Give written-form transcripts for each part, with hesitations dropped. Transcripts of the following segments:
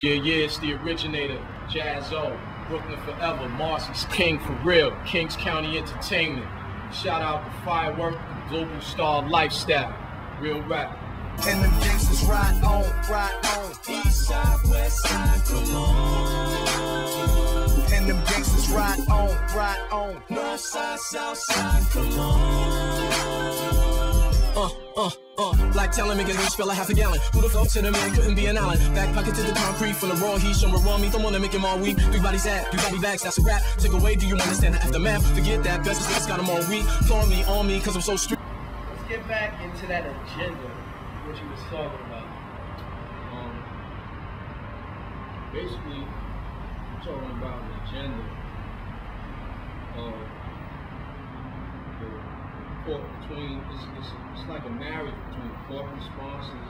Yeah, it's the originator, Jaz-O, Brooklyn forever, Marcy's king for real, Kings County Entertainment. Shout out to Firework, Global Star Lifestyle, real rap. And them gangsters ride on. East side, west side, come on. And them gangsters ride on. North side, south side, come on. Black talent making me spill a half a gallon. Who the fuck to the man couldn't be an Allen? Back pocket to the concrete full of raw heat. Somewhere raw meat, don't wanna make him all weak. Three bodies at, three body bags, that's a rap. Take away, do you understand the aftermath? Forget that, best of got them all weak. Claw me, on me, cause I'm so strict. Let's get back into that agenda, what you was talking about. Basically, I'm talking about the agenda of between, it's like a marriage between corporate sponsors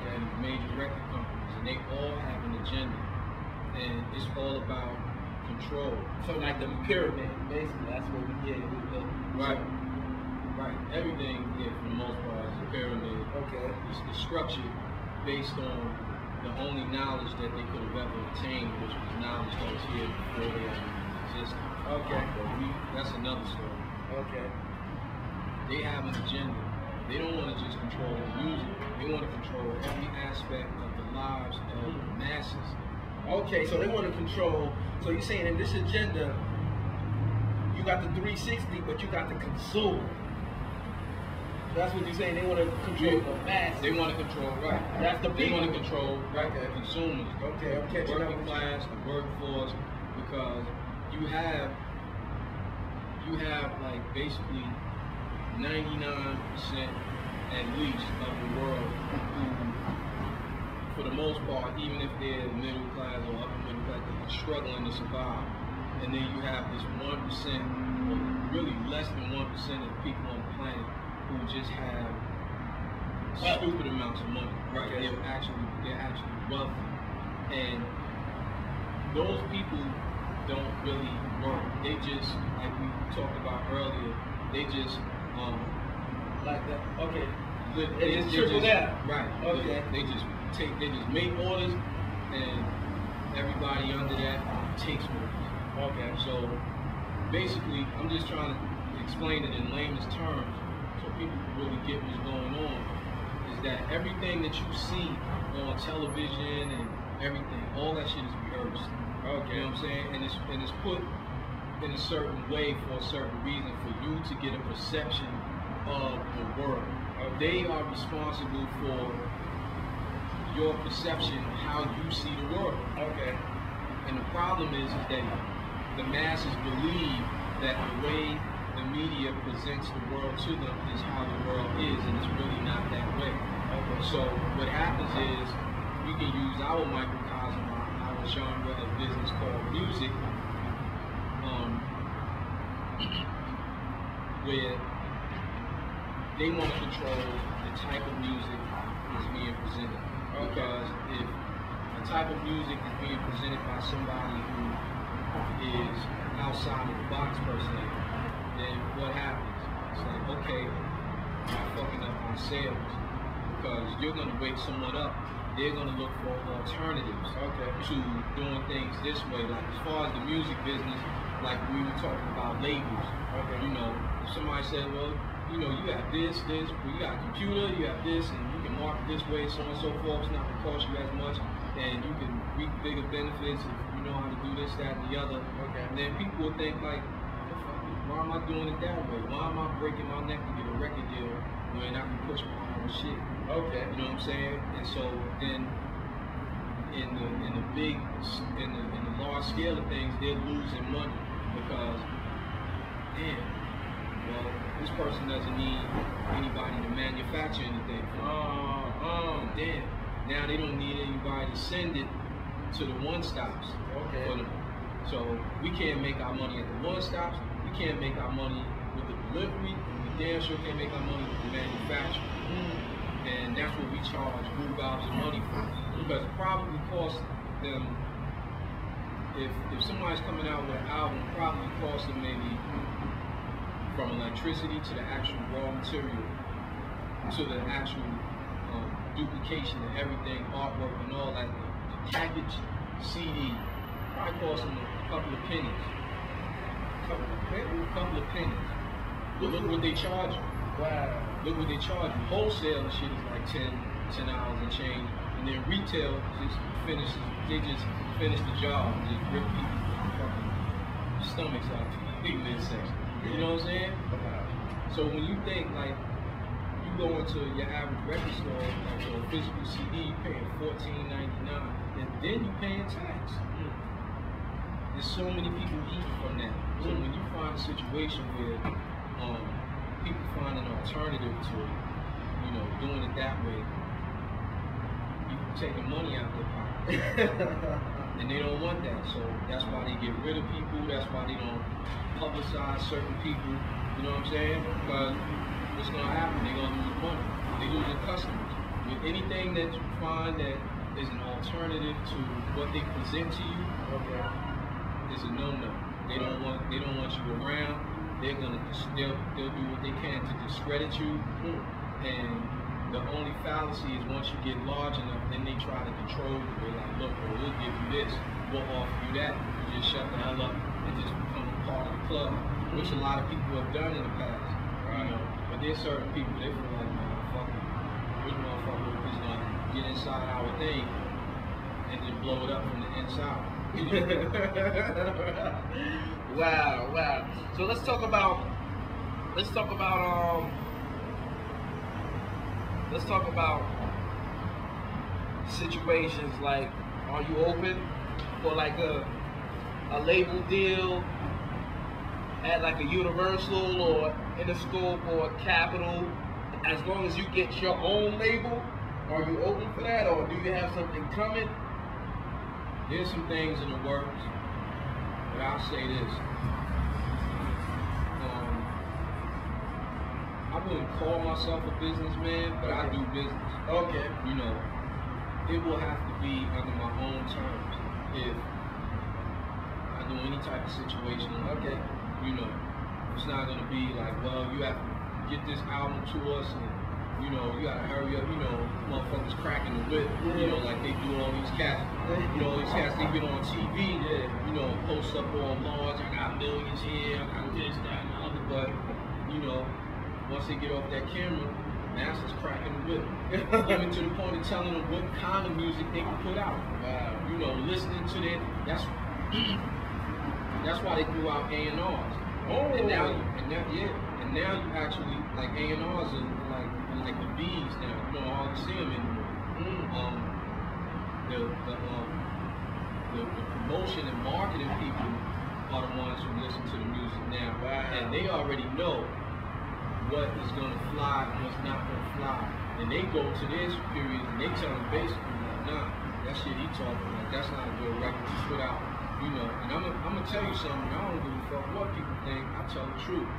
and major record companies, and they all have an agenda, and it's all about control. So like the pyramid, basically, that's what we get. Right. Everything, for the most part, is a pyramid. Okay. It's structured based on the only knowledge that they could have ever obtained, which was knowledge that was here before they ever existed. Okay. But that's another story. Okay. They have an agenda. They don't want to just control the music. They want to control every aspect of the lives of the masses. Okay, so they want to control. So you're saying in this agenda, you got the 360, but you got the consumer. That's what you're saying. They want to control the masses. They want to control, right. That's the They people. want to control the consumers. Okay, I'm catching up. Working class, the workforce, because you have like basically 99% at least of the world who, for the most part, even if they're middle class or upper middle class, they're struggling to survive. And then you have this 1%, or really less than 1% of the people on the planet who just have stupid amounts of money. Right? Okay. They're actually wealthy. And those people don't really work. They just, like we talked about earlier, they just Like that. Okay. They just trickle down. Right. Okay. They just make orders, and everybody under that takes orders. Okay. So basically, I'm just trying to explain it in layman's terms so people can really get what's going on. Is that everything that you see on television and everything, all that shit is rehearsed. Okay. You know what I'm saying? And it's put in a certain way for a certain reason, for you to get a perception of the world. They are responsible for your perception of how you see the world. Okay. And the problem is that the masses believe that the way the media presents the world to them is how the world is, and it's really not that way. Okay. So what happens is, we can use our microcosm, our genre of business called music, where they want to control the type of music that's being presented. Because if a type of music is being presented by somebody who is outside of the box per se, then what happens? It's like, okay, you're fucking up on sales, because you're going to wake someone up. They're going to look for alternatives to doing things this way. Like as far as the music business, like we were talking about labels. You know, if somebody said, well, you know, you have this, well, you got a computer, you have this, and you can market this way, so on and so forth. It's not going to cost you as much, and you can reap bigger benefits if you know how to do this, that, and the other. And then people will think like, why am I doing it that way? Why am I breaking my neck to get a record deal when I can push my own shit? Okay. You know what I'm saying? And so then in the large scale of things, they're losing money because, damn, well, this person doesn't need anybody to manufacture anything for them. Damn, now they don't need anybody to send it to the one-stops for them. So we can't make our money at the one-stops, we can't make our money with the delivery, and we damn sure can't make our money with the manufacturing. And that's what we charge group gobs of money for. Because it probably costs them, if somebody's coming out with an album, it probably costs them maybe from electricity to the actual raw material to the actual duplication of everything, artwork and all that, packaged CD probably cost them a couple of pennies. Couple of pennies. But look what they charge you. Wow. Look what they charge you. Wholesale and shit is like $10 and change. And then retail just finishes, they just finish the job and just rip people's fucking stomachs out the midsection. You know what I'm saying? So when you think like you go into your average record store, like for a physical CD, you paying $14.99, and then you paying tax. There's so many people eating from that. So when you find a situation where people find an alternative to, you know, doing it that way, you taking money out of their pocket. And they don't want that. So that's why they get rid of people. That's why they don't publicize certain people. You know what I'm saying? Because what's going to happen? They're going to lose money. They lose their customers. With anything that you find that is an alternative to what they present to you, it's a no-no. They don't want you around. They'll do what they can to discredit you. And the only fallacy is once you get large enough, then they try to control you. They're like, look, we'll give you this, we'll offer you that. You just shut the hell up and just become a part of the club, which a lot of people have done in the past. You know, but there's certain people they feel like, man, fuck it. This motherfucker is gonna get inside our thing and just blow it up from the inside. Wow. So let's talk about situations like, are you open for like a label deal at like a Universal or Interscope or Capitol, as long as you get your own label? Are you open for that, or do you have something coming? There's some things in the works, but I'll say this. I wouldn't call myself a businessman, but I do business. Okay. You know, it will have to be under my own terms. If I do any type of situation, Okay. You know, it's not gonna be like, well, you have to get this album to us, and you know, you gotta hurry up. You know, motherfuckers cracking the whip. You know, like they do all these cats. You know, these cats they get on TV. You know, post up all large. I got millions here. I got this, that, and the other. But you know, once they get off that camera, Master's cracking the whip. Even to the point of telling them what kind of music they can put out. You know, listening to that. That's why they threw out A&Rs. And now you actually like A&Rs are like the bees now. You don't hardly see them anymore. The promotion and marketing people are the ones who listen to the music now, and they already know what is gonna fly and what's not gonna fly. And they go to their superiors and they tell them basically like, nah, that shit he talking like that's not a good record to put out. You know, and I'm gonna tell you something. I don't give a fuck what people think. I tell the truth.